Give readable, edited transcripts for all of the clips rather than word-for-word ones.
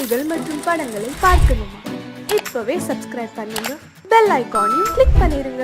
செய்திகள் மற்றும் படங்களை பார்க்கணுமா? இப்பவே சப்ஸ்கிரைப் பண்ணுங்க, பெல் ஐகானையும் கிளிக் பண்ணிருங்க.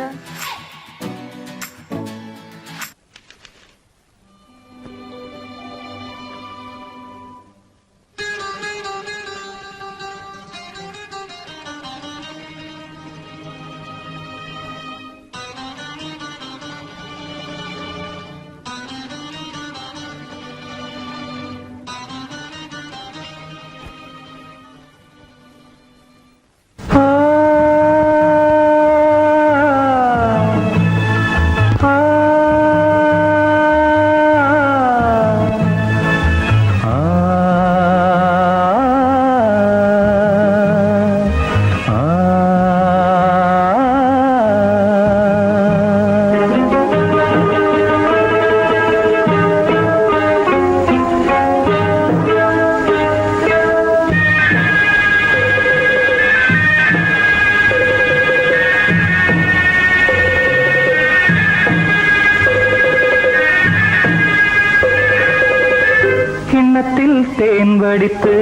தேன் வடித்து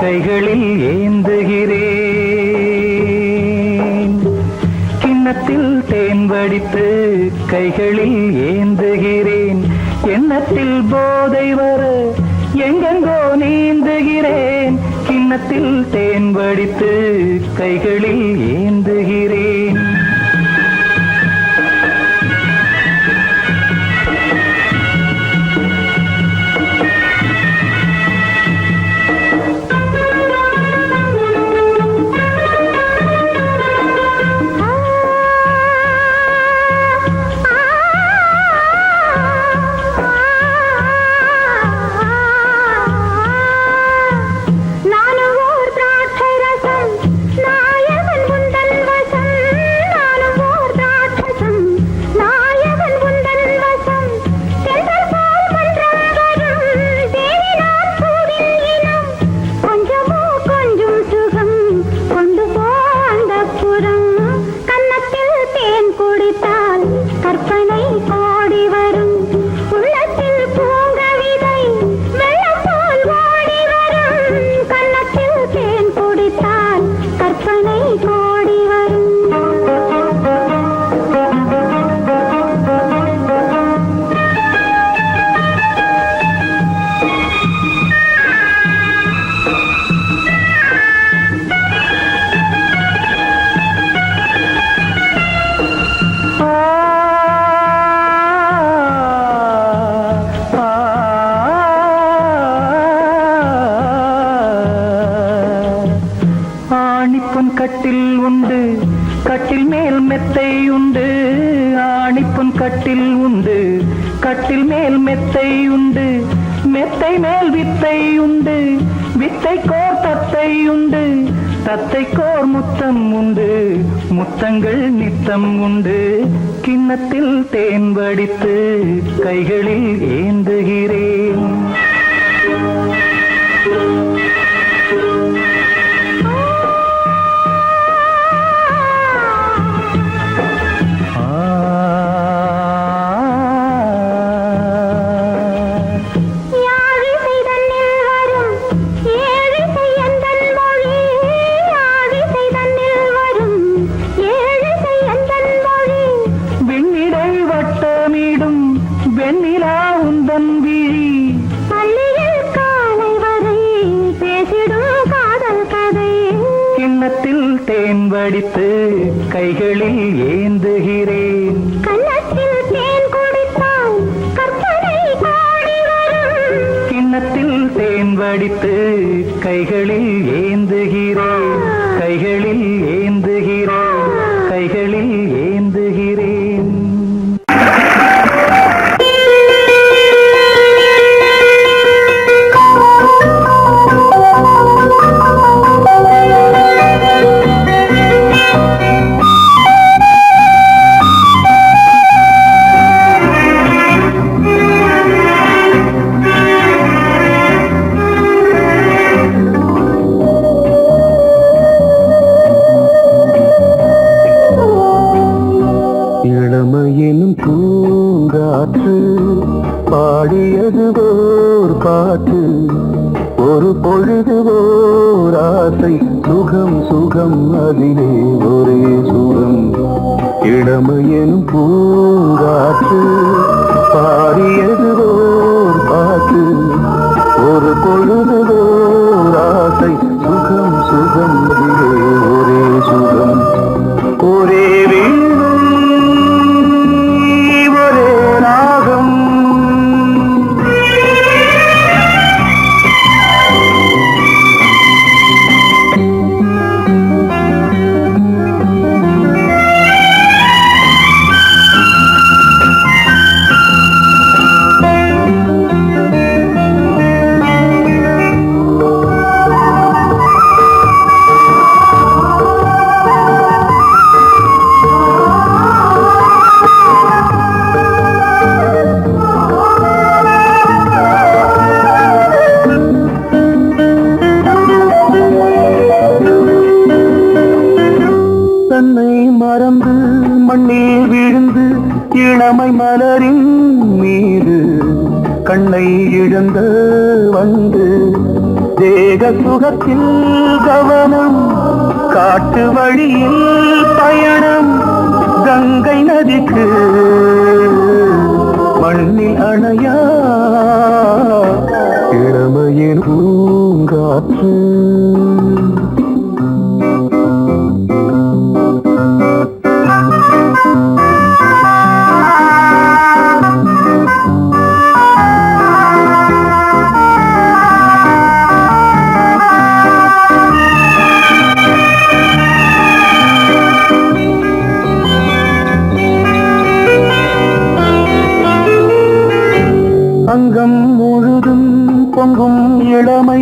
கைகளில் ஏந்துகிறேன், கிண்ணத்தில் தேன் வடித்து கைகளில் ஏந்துகிறேன். எண்ணத்தில் போதை வர எங்கெங்கோ நீந்துகிறேன், கிண்ணத்தில் தேன் வடித்து கைகளில் ஏந்துகிறேன். கட்டில் உண்டு, கட்டில் மேல் மெத்தை உண்டு, ஆணிப்பொன் கட்டில் உண்டு, கட்டில் மேல் மெத்தை உண்டு, மெத்தை மேல் வித்தை உண்டு, வித்தை கோர் தத்தை உண்டு, தத்தை கோர் முத்தம் உண்டு, முத்தங்கள் நித்தம் உண்டு. கிண்ணத்தில் தேன் வடித்து கைகளில் ஏந்துகிறேன். வெண்ணிலா உந்தன் விழி பள்ளியில் காலை வரை பேசிடும் காதல் கதை. கிண்ணத்தில் தேன் வடித்து கைகளில் ஏந்துகிறேன். கண்ணத்தில் தேன் குடித்தால் கற்பனை கோடி வரும். கிண்ணத்தில் தேன் வடித்து கைகளில் ஏந்துகிறேன், கைகளில் ஏந்துகிறேன், கைகளில் ஏந்துகிறேன். இளமையினும் பூங்காற்று பாடியது ஓர் பாட்டு, ஒரு பொழுது ஓர் ஆசை சுகம் சுகம் அதிலே ஒரே சுகம் இளமையெனும் பூங்காற்று பாடியது ஓர் பாட்டு ஒரு பொழுதுதோர் ஆசை சுகம் சுகம் அதிலே ஒரே சுகம் ஒரே வீணை ஒரே ராகம் தன்னை மறந்து மண்ணில் விழுந்து இளமை மலரின் மீது கண்ணை இழந்த வந்து தேக சுகத்தில் கவனம் காட்டு வழியில் பயணம் கங்கை நதிக்கு மண்ணில் அணையா இளமையின் பூங்காற்று அங்கம் முழுதும் பொங்கும் இளமை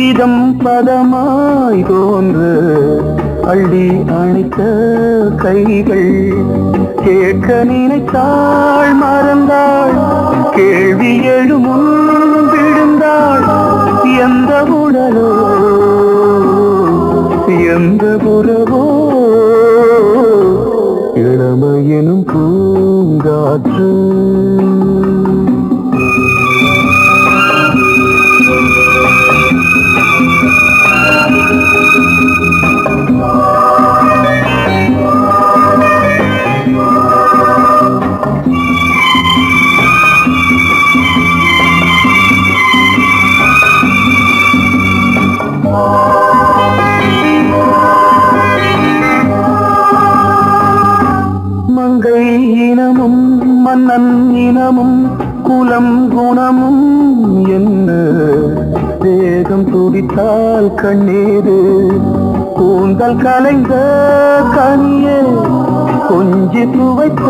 இதம் பதமாய் தோன்று அள்ளி அணைத்த கைகள் கேட்க நினைத்தாள் மறந்தாள் கேள்வி எழுமுன் விழுந்தாள் எந்த உடலோ எந்த புறவோ இளமையெனும் பூங்காற்று மங்கை இனமும் மன்னன் இனமும் குலம் குணமும் என்ன தேகம் துடித்தால் கண்ணீரு கூந்தல் கலைந்த கனியே கொஞ்சி துவைத்த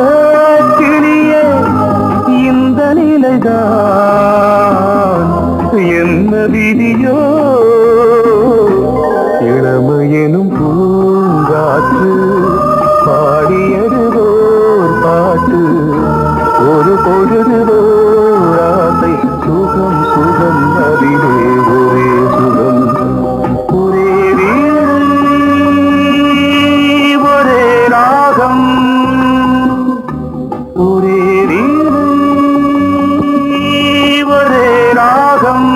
கிளியே இந்த நிலைதான் என்ன விதியோ இளமையெனும் பூங்காற்று பாடியதுவோர் பாட்டு ஒரு பொழுதுவோர் ஆசை சுகம் சுகம் அதிலே ஒரே சுகம் ஒரே வீணை ஒரே ராகம் ஒரே வீணை ஒரே ராகம்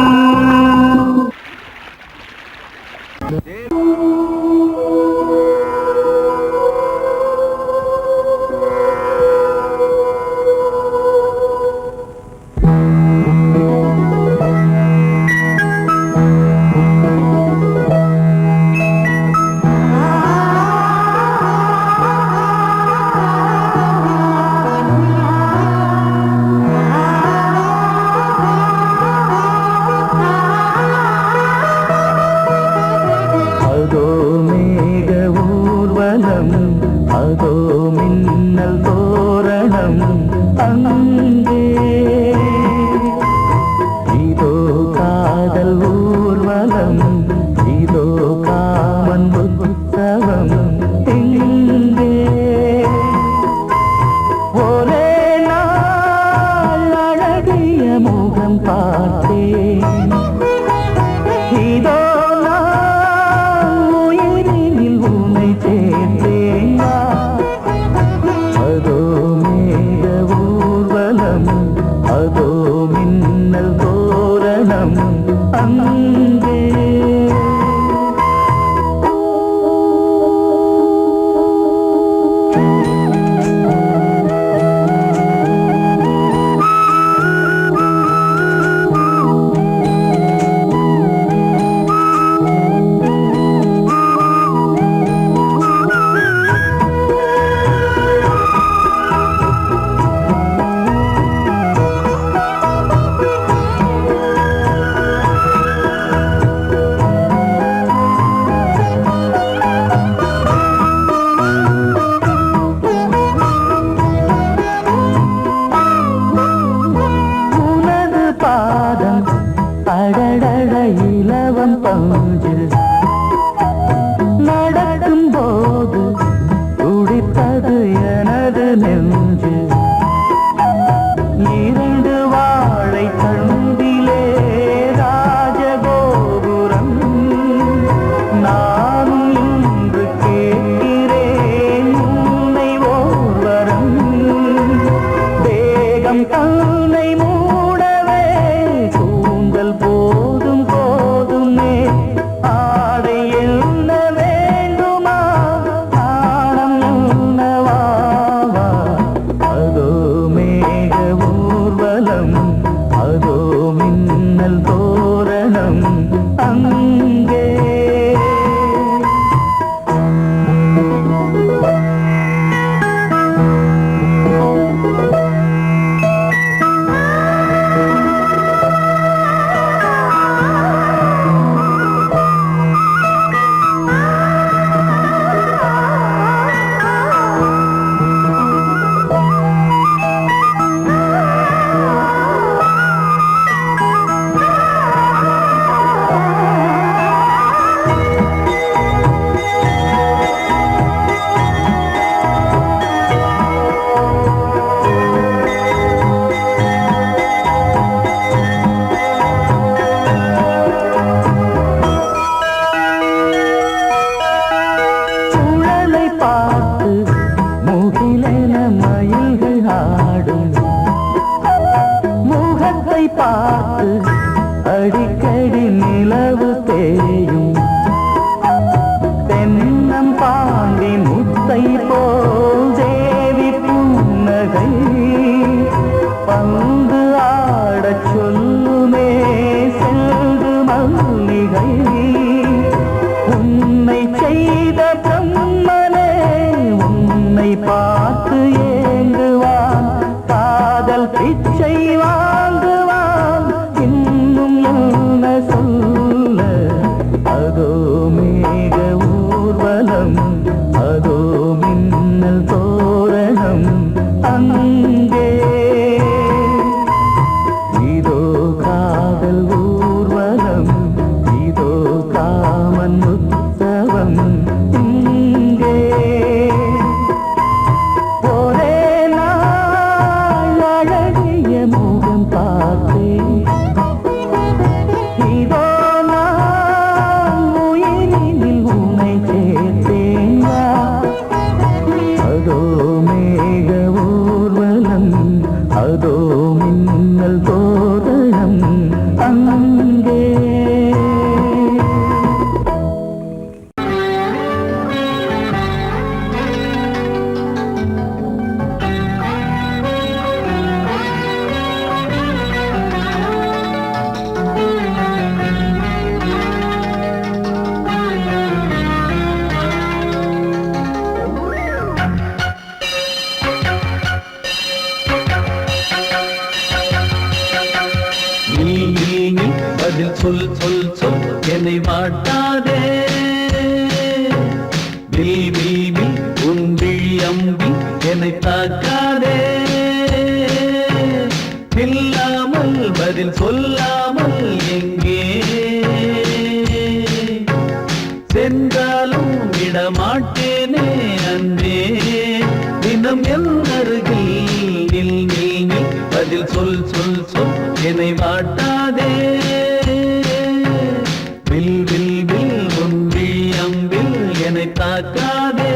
நடக்கும் போது துடித்தது எனது நெஞ்சு இரண்டு வாழை தண்டிலே ராஜகோபுரம் நானும் இன்று கேட்கிறேன் உன்னை ஓர்வரம் தேகம் தன்னை மூடவே கூந்தல் போதும் போதுமே ஆடை என்ன வேண்டுமா ஆடம் என்னவாவா அதோ மேக ஊர்வலம் அதோ மின்னல் தோரணம் அங்கே சுழலை பார்த்து முகிலென மயில்கள் ஆடும் முகத்தை பார்த்து அடிக்கடி நிலவு தேயும் தென்னம் பாண்டி முத்தை போல் தேவி புன்னகை பந்து ஆடச் சொல்லுமே செல்து மல்லிகை உன்னை செய்த பிரம்மனே உன்னை பார்த்து ஏங்குவான் காதல் பிச்சை வாங்குவான் இன்னும் என்ன சொல்ல அதோ மேக ஊர்வலம் அதோ மின்னல் தோரணம் அங்கே இதோ காதல் ஊர்வலம் இதோ காமன் உற்சவம் இங்கே ஒரே நாள் அழகிய முகம் பார்த்தேன் இதோ நான் உயிரினில் உன்னை சேர்த்தேன் அதோ மேக ஊர்வலம் அதோ மின்னல் தோரணம் அங்கே நீ பதில் சொல் சொல் சொல் என்னை வாட்டாதே வில் உன் விழி அம்பி என்னை தாக்காதே இல்லாமல் பதில் சொல்லாமல் எங்கே சென்றாலும் விடமாட்டேனே அன்பே தினம் என் அருகில் நில் நில் நில் பதில் சொல் சொல் சொல் என்னை வாட்டாதே வில் வில் வில் உன் விழி அம்பில் என்னை தாக்காதே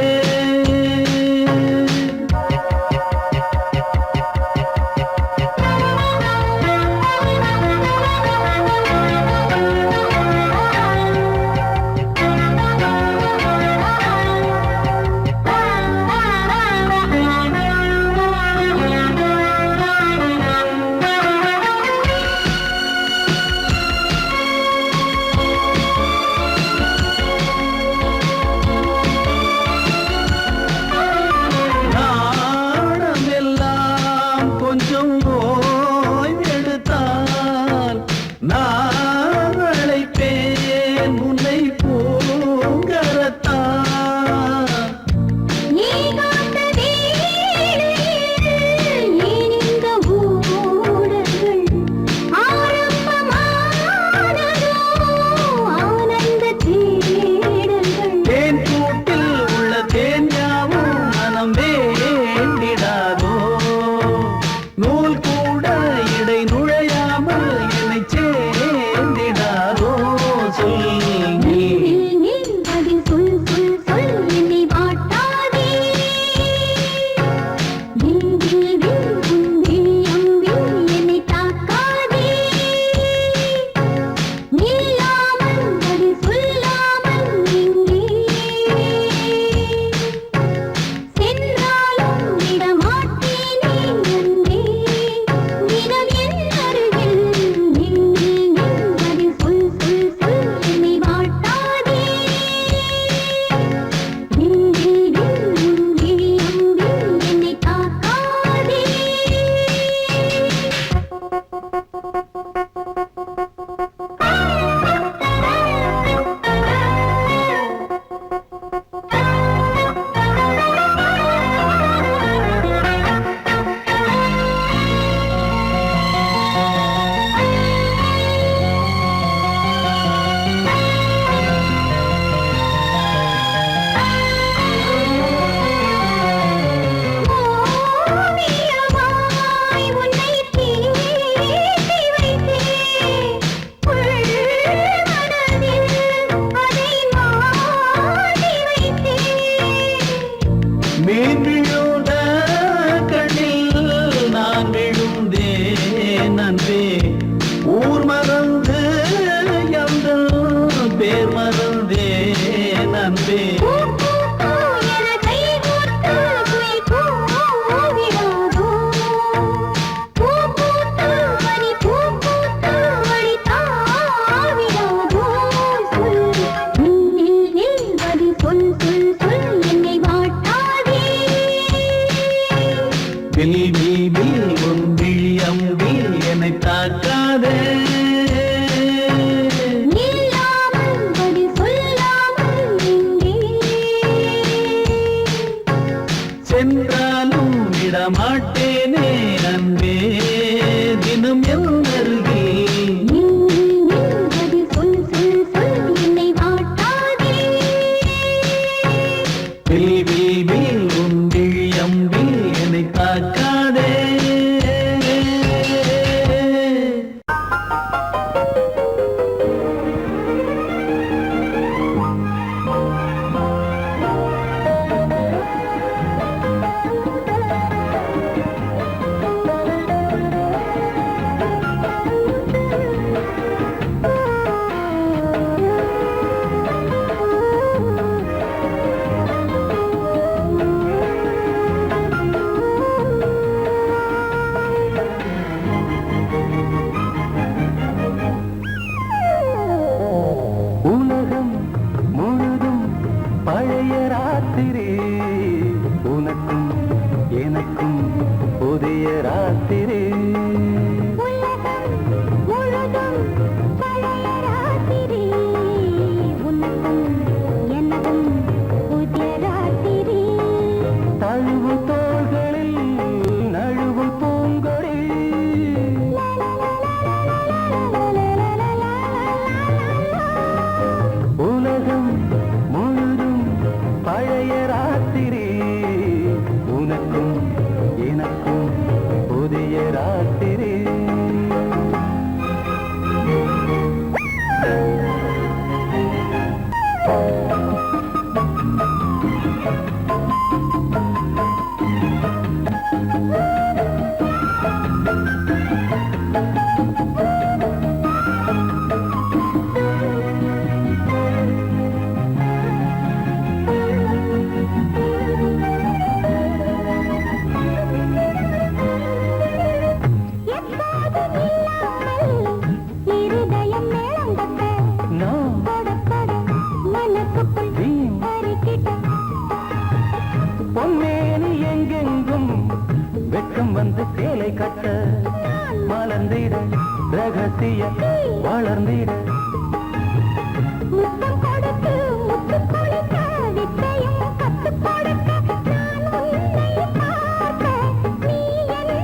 ராத்திரி உனக்கும் எனக்கும் புதிய ராத்திரி உலகம் முழுதும் பழைய ராத்திரி உனக்கும் எனக்கும் புதிய ராத்திரி தழுவும் தோள்களில் நழுவும் பூங்கொடி உலகம் முழுதும் பழைய ராத்திரி உனக்கும் எனக்கும் புதிய ராத்திரி இருதயம் மேளம் தட்ட நான் பட மனசுக்குள் வீண் அறிக்கிட்ட பொன்னேனி எங்கெங்கும் வெட்கம் வந்து சேலை கட்ட மலர்ந்திட ரகசிய வளர்ந்திட முத்தம் கொடுத்து முத்து கொடுக்க வித்தையும் கத்துக் கொடுக்க நான் உன்னை பார்க்க நீ என்னை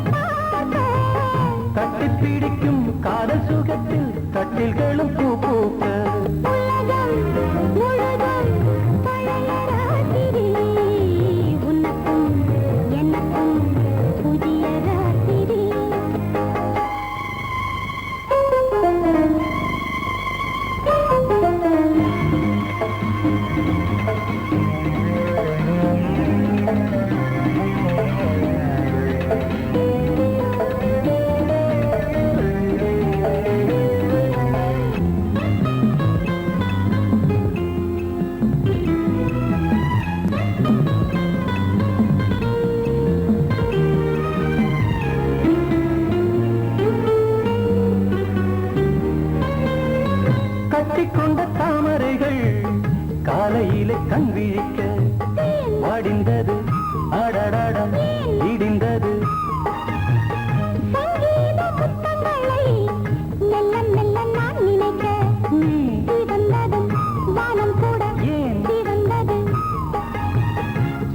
பார்க்க தட்டிப் பிடிக்கும் காதல் சுகத்தில் கட்டில்களும் பூ பூக்க உலகம் முழுதும் பழைய ராத்திரி உனக்கும் எனக்கும் புதிய ராத்திரி கட்டிக்கொண்ட தாமரைகள் காலையிலே கண் விழிக்க வாடிந்தது அடடடம் இடிந்தது சங்கீத முத்தங்களை மெல்ல மெல்ல நான் நினைக்க சிவந்ததும் வானம் கூட ஏன் சிவந்தது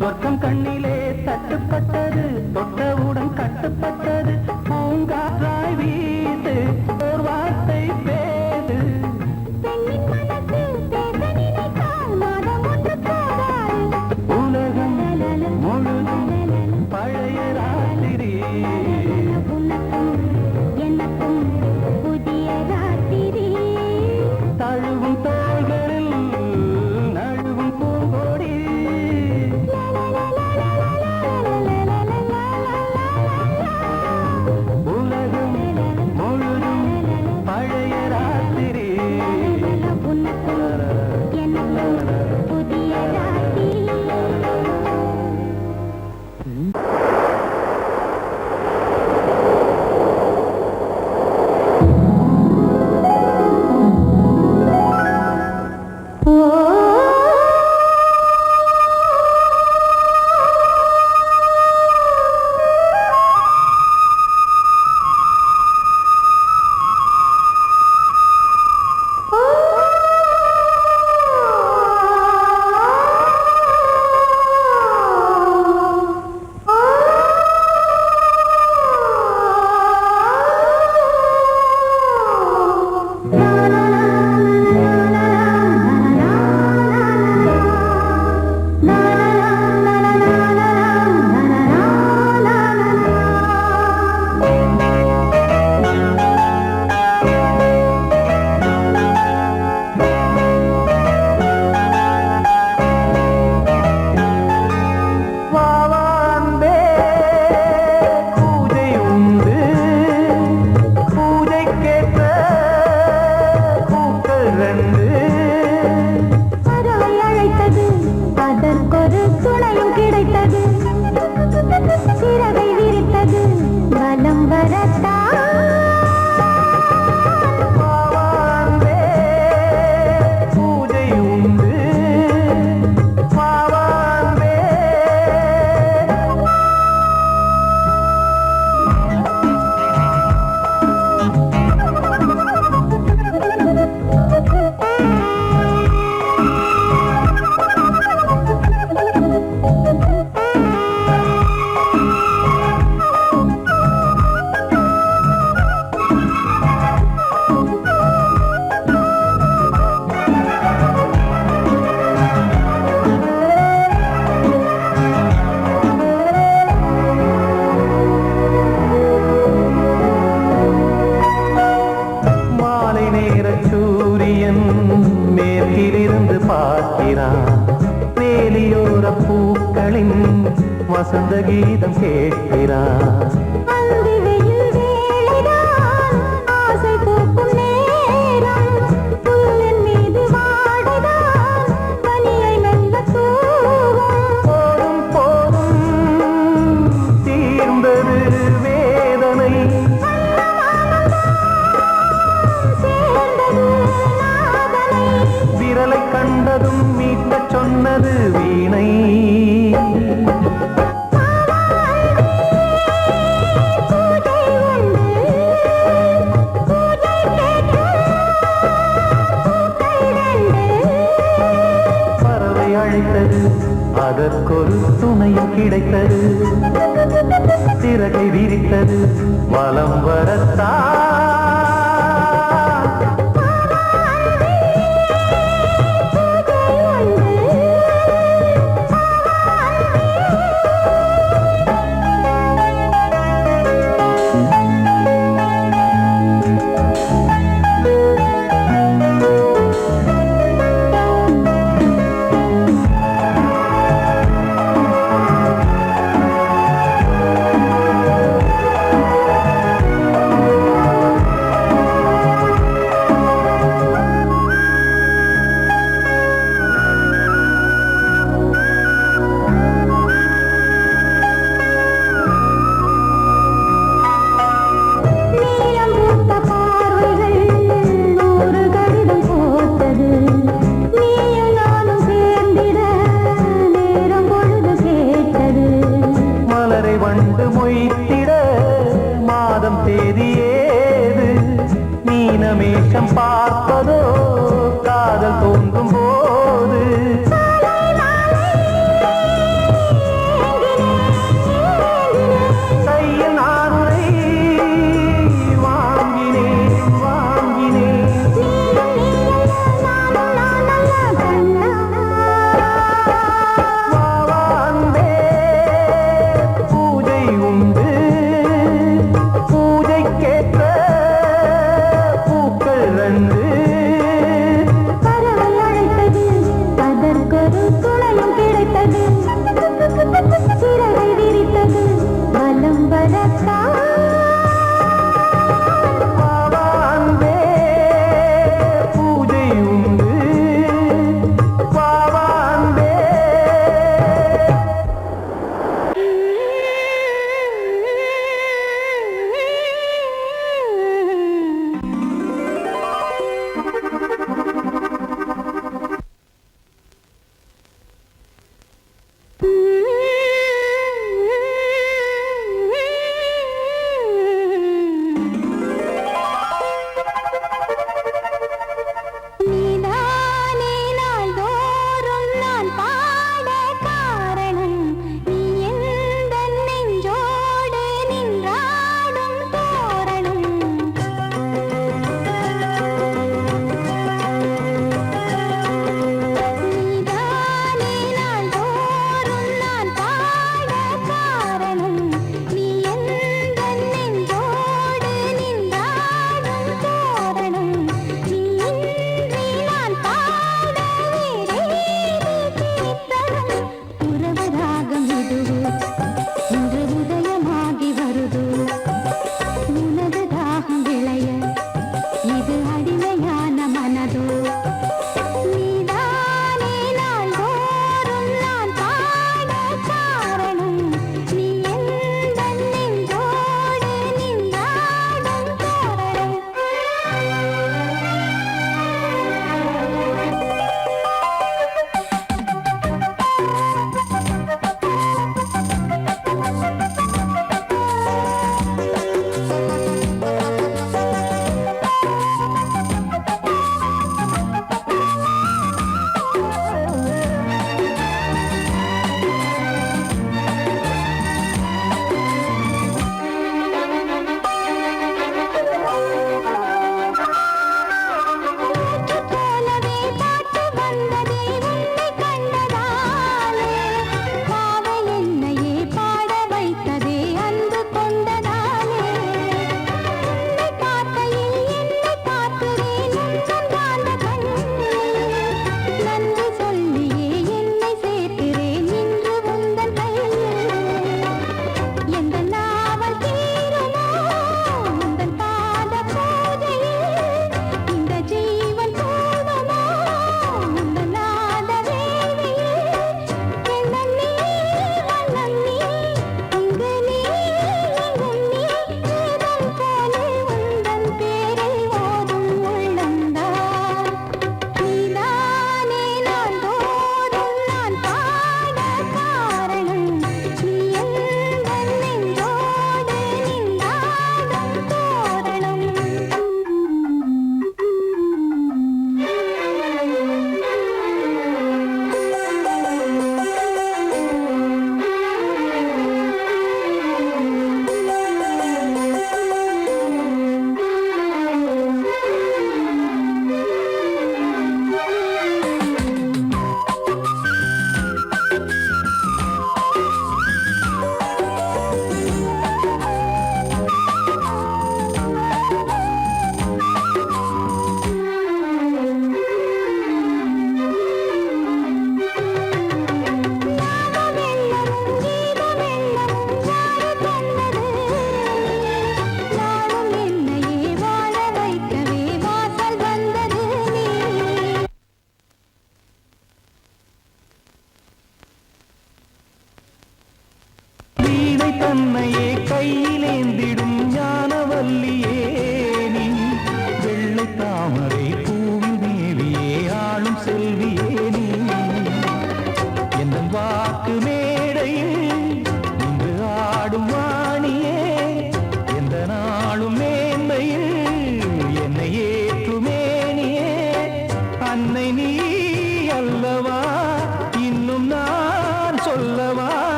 சொர்க்கம் கண்ணிலே தட்டுப்பட்டது தொட்டவுடன் கட்டுப்பட்டது பூங்காற்றாய் வீசு ஓர் வார்த்தை பேசு பெண்ணின் மனசு பேச நினைத்தால் மாதம் ஒன்று போதாது உலகம் முழுதும் பழைய ராத்திரி உனக்கும் எனக்கும் புதிய ராத்திரி தழுவும் தோள்களில் நழுவும் பூங்கொடி உலகம் முழுதும் பழைய ராத்திரி உனக்கும் எனக்கும் புதிய ராத்திரி இருந்து பார்க்கிறான் வேலியோர பூக்களின் வசந்த கீதம் கேட்கிறான் அந்தி வெயில் வேளைதான் ஆசை பூக்கும் நேரம் புல்லின் மீது வாடைதான் பனியை மெல்ல தூவும் போதும் போதும் தீர்ந்தது வேதனை சேர்ந்தது நாதனை விரலை கண்டதும் மீட்டச் சொன்னது வீணை பூஜை உண்டு பூஜை கேட்கும் பூக்கள் ரெண்டு பறவை அழைத்தது அதற்கொரு துணையும் கிடைத்தது சிறகை விரித்தது வலம் வரத்தான்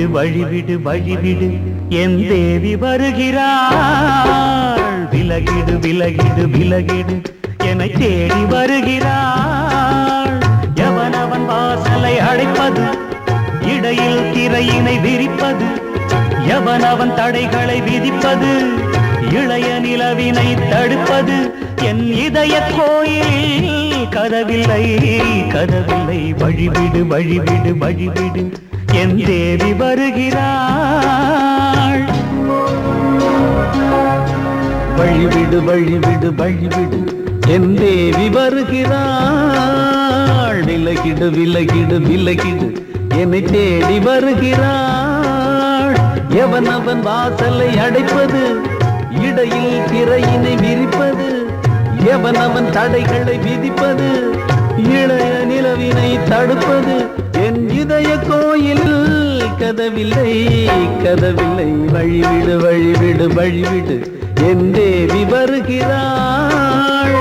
வழிவிடு வழிவிடு வழிவிடு என் தேவி வருகிறாள் விலகிடு விலகிடு விலகிடு என்னை தேடி வருகிறாள் எவனவன் வாசலை அடைப்பது இடையில் திரையினை விரிப்பது எவனவன் தடைகளை விதிப்பது இளைய நிலவினை தடுப்பது என் இதய கோயிலில் கதவில்லை கதவில்லை வழிவிடு வழிவிடு வழிவிடு என் தேவி வருகிறாள் வழிவிடு வழிவிடு வழிவிடு என் தேவி வருகிறாள் விலகிடு விலகிடு விலகிடு என்னை தேடி வருகிறாள் எவனவன் வாசலை அடைப்பது இடையில் திரையினை விரிப்பது எவனவன் தடைகளை விதிப்பது இளைய நிலவினை தடுப்பது என் இதய கோயில் கதவில்லை கதவில்லை வழிவிடு வழிவிடு வழிவிடு என் தேவி வருகிறாள்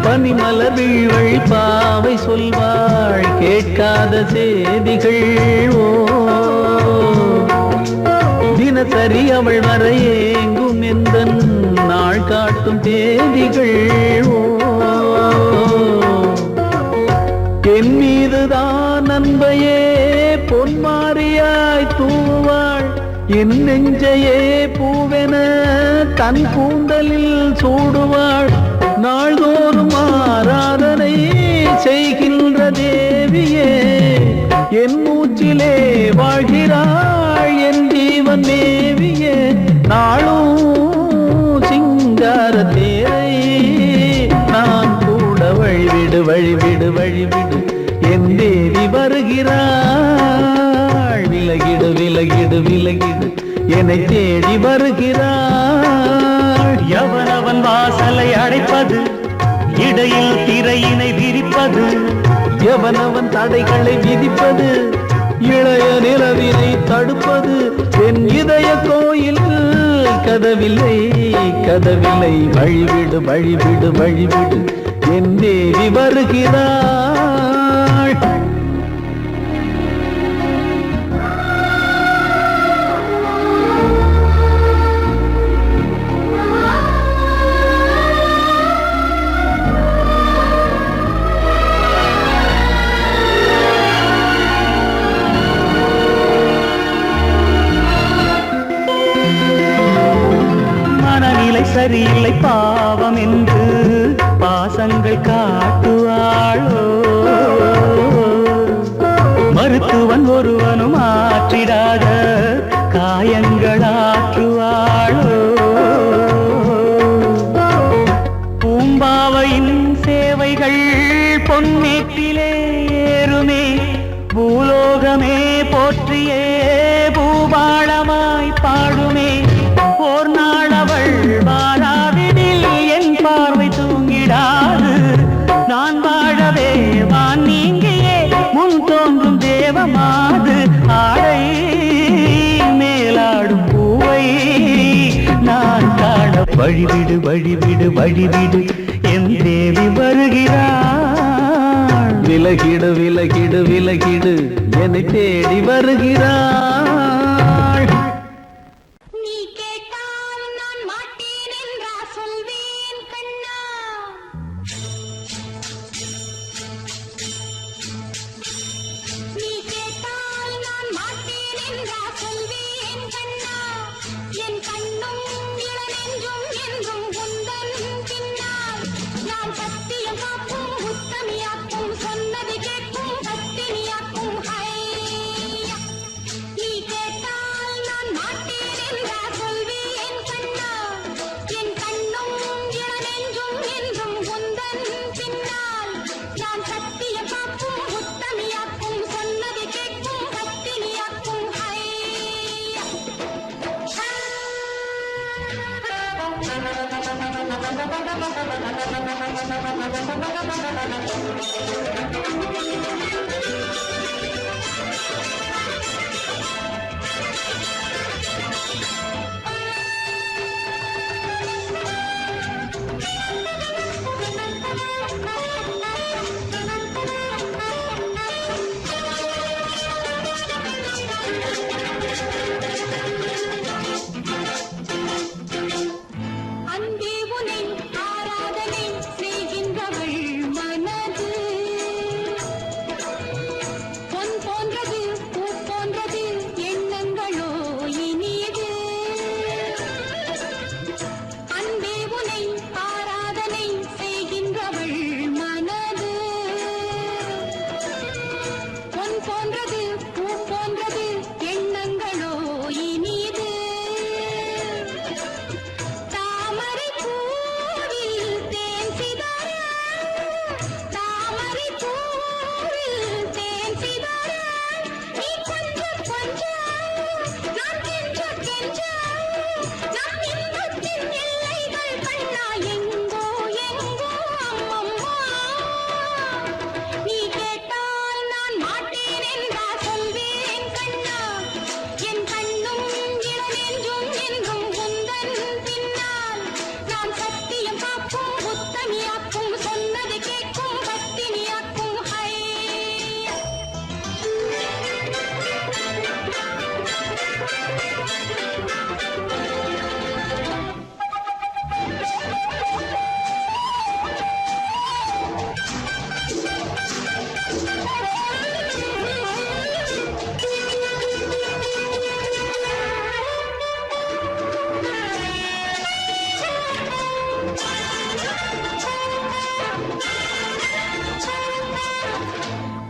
பனிமலர் வீழ்வழி பாவை சொல்வாள் கேட்காத செய்திகள் ஓ தினசரி அவள் வர ஏங்கும் எந்த நாள் காட்டும் தேதிகள் ஓ என் மீதுதான் அன்பையே பொன்மாரியாய் தூவாள் என் நெஞ்சையே பூவென தன் கூந்தலில் சூடுவாள் நாள்தோறும் ஆராதனை செய்கின்ற தேவியே என் மூச்சிலே வாழ்கிறாள் என் ஜீவன் தேவியே நாளும் சிங்கார தேரை நான் கூட வழிவிடு வழிவிடு வழிவிடு என் தேவி வருகிறாள் விலகிடு விலகிடு விலகிடு என்னை தேடி வருகிறாள் எவனவன் வாசலை அடைப்பது இடையில் திரையினை விரிப்பது எவனவன் தடைகளை விதிப்பது இளைய நிலவினை தடுப்பது என் இதய கோயில் கதவில்லை கதவில்லை வழிவிடு வழிவிடு வழிவிடு என் தேவி வருகிறாள் சரியில்லை பாவம் என்று பாசங்கள் காட்டுவாளோ மருத்துவன் ஒருவனும் ஆற்றிடாத காயங்களாற்றுவாளோ பூம்பாவையின் சேவைகள் பொன்னேட்டிலே ஏறுமே பூலோகமே போற்றியே பூபாளமாய் பாடுமே ஓர் நாள் அவள் வாராவிடில் என் பார்வை தூங்கிடாது நான் வாழவே வான் நீங்கியே முன் தோன்றும் தேவமாது ஆடை மேலாடும் பூவை நான் காண வழிவிடு வழிவிடு வழிவிடு என் தேவி வருகிறாள் விலகிடு விலகிடு விலகிடு என்னை தேடி வருகிறாள் சொன்னது கேட்கும் கத்தினியாக்கும் ஹை நீ கேட்ட அன்பே உனை ஆராதனை செய்கின்றவள் மனது பொன் போன்றது பூ போன்றது எண்ணங்களோ இனியது அன்பே உனை ஆராதனை செய்கின்றவள் மனது பொன் போன்றது பூ போன்றது எண்ணங்களோ இனியது தாமரை பூவில் தேன் சிதற தாமரை பூவில் தேன் சிதற நீ கொஞ்சம் கொஞ்சம் நான் கெஞ்ச கெஞ்ச நம் இன்பத்தின் எல்லைகள் கண்ணா எங்கோ எங்கோ அம்மம்மா நீ கேட்டால் நான் மாட்டேன் என்றா சொல்வேன் கண்ணா என் கண்ணும் இளநெஞ்சும் என்றும் உந்தன் பின்னால் நான் சத்தியம் காக்கும் புத்தமியாக்கும் சொன்னது கேட்கும் பத்தினியாக்கும் ஹை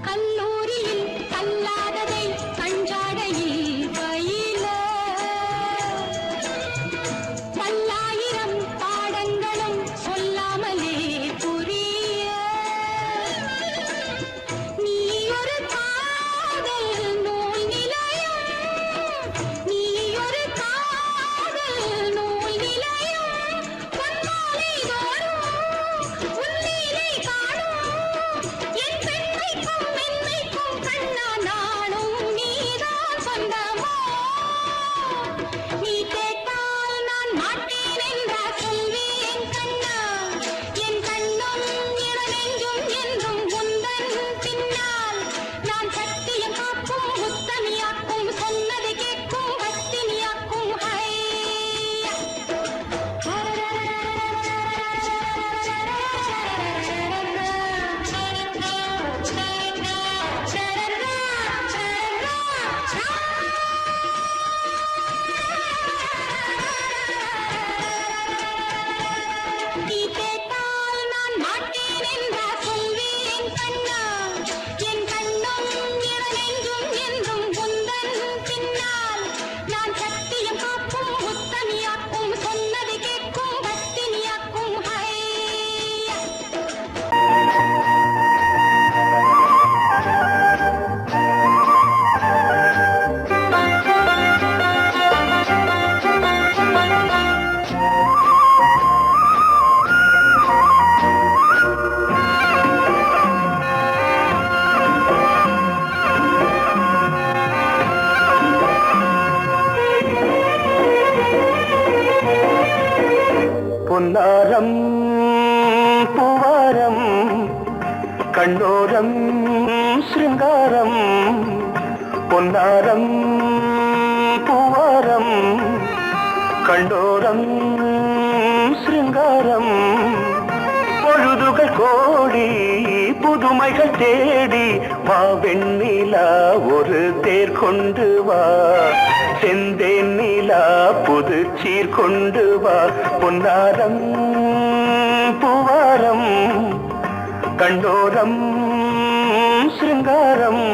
கல்லூரியில் கல்லாததை கஞ்சாடையில் பயில பல்லாயிரம் பாடங்களும் சொல்லாமலே புரிய நீ ஒரு காதல் நூல் நிலையம் நீ ஒரு காதல் நூல் நிலையம் பொன்மாலை தோறும் உன்னீரை காணும் என் பெண்மைக்கும் மென்மைக்கும் கண்ணா நானும் நீதான் சொந்தமோ நீ கேட்டால் நான் மாட்டேன் என்றா சொல்வேன் கண்ணா என் கண்ணும் இளநெஞ்சும் என்றும் உந்தன் பின்னால் நான் சத்தியம் காக்கும் உத்தமியாக்கும் சொன்னது கேட்கும் பத்தினியாக்கும் ஹை நீ கேட்டால் நான் மாட்டேன் என்றா சொல்வேன் கண்ணா என் கண்ணும் இளநெஞ்சும் என்றும் உந்தன் பின்னால் நான் சத்தியம் காக்கும் உத்தமியாக்கும் சொன்னது கேட்கும் பத்தினியாக்கும் ஹை பொன்னாரம் பூவாரம் கண்ணோரம் சிருங்காரம் பொன்னாரம் பூவாரம் கண்டோரம் சிருங்காரம் பொழுதுகள் கோடி புதுமைகள் தேடி வா வெண்ணிலா ஒரு தேர் கொண்டு வா செந்தேன் நிலா புது சீர் கொண்டு வா பொன்னாரம் பூவாரம் கண்டோரம் சிருங்காரம்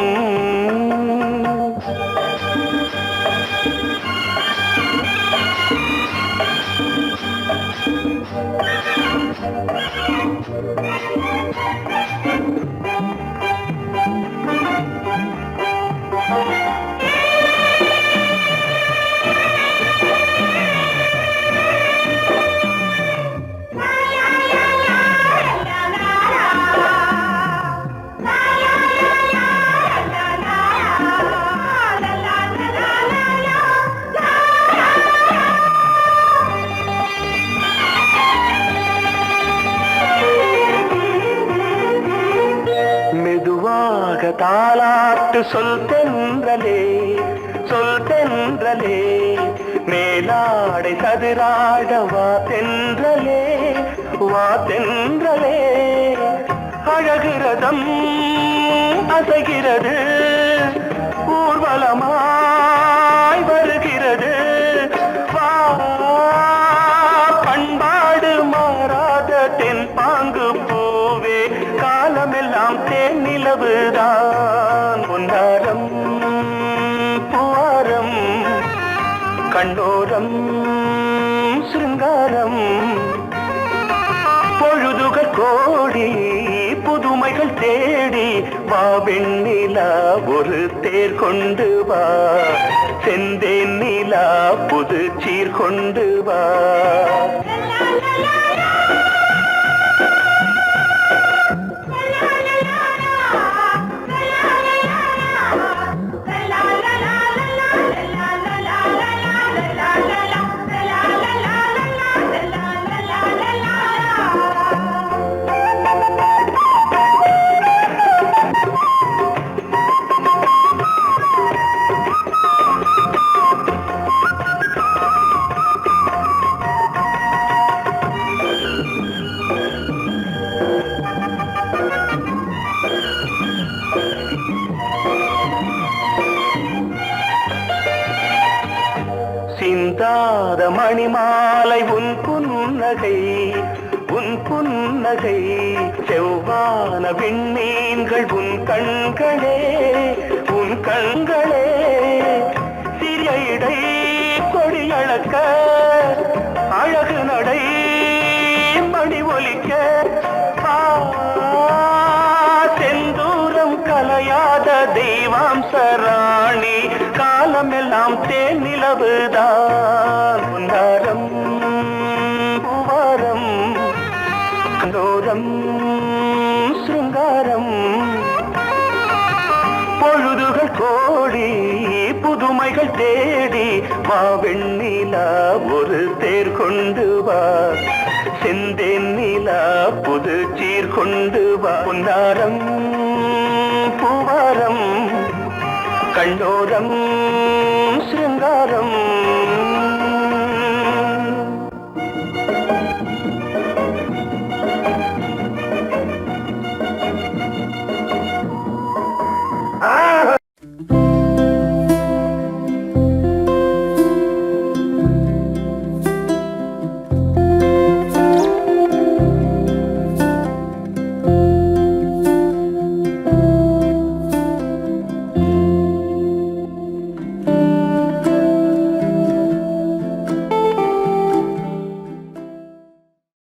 தாலாட்டு சொல் தென்றலே சொல் தென்றலே மேலாடை சதுராட வா தென்றலே வா தென்றலே அழகிறதம் அசைகிறது ஊர்வலமாய் வருகிறது வா பண்பாடு மாறாத தென் பாங்கு பூவே காலமெல்லாம் தேன் நிலவுதான் பொன்னாரம் பூவாரம் கண்ணோரம் சிருங்காரம் பொழுதுகள் கோடி புதுமைகள் தேடி வா வெண்ணிலா ஒரு தேர் கொண்டு வா செந்தேன் நிலா புது சீர் கொண்டு வா சிந்தாத மணிமாலை உன் புன்னகை செவ்வான விண்மீன்கள் உன் கண்களே சிறிய இடை கொடியளக்க அழகு நடை மணி ஒலிக்க செந்தூரம் கலையாத தெய்வாம்சராணி காலமெல்லாம் தேன் நிலவுதான் பொன்னாரம் பூவாரம் கண்டோரம் சிருங்காரம் பொழுதுகள் கோடி புதுமைகள் தேடி வா வெண்ணிலா ஒரு தேர் கொண்டு வா செந்தேன் நிலா புது சீர் கொண்டு வா பொன்னாரம் பூவாரம் கண்டோரம் சிருங்காரம்